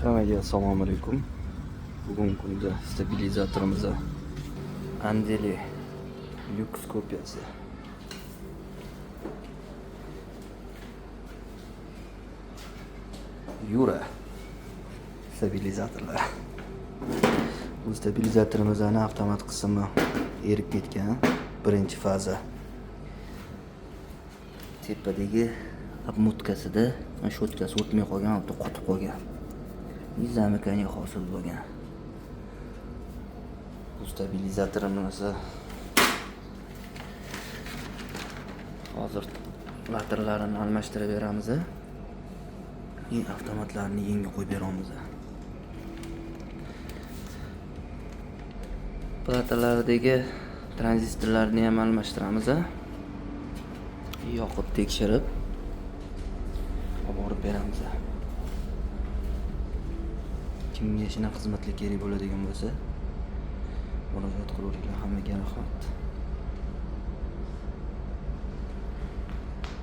Hammaga assalomu alaykum. Bugungi kunda stabilizatorimiz Andeli Lux kopiyasi. Yura stabilizatorlar. Bu stabilizatorimizning avtomat qismi erib ketgan. Birinchi faza. Tepadagi obmutkasida shotkasi o'tmay qolgan, qotib qolgan. Zamikaniya hosil bo'lgan. Bu stabilizatorimiz hozir laterlarini almashtirib beramiz. Avtomatlarni yenga qo'yib beramiz. Platalardagi tranzistorlarni ham almashtiramiz. Yoqib tekshirib olib beramiz. Kimga shunaqa xizmatlar kerak bo'ladigan bo'lsa, murojaat qilaveringlar. Hammaga rahmat.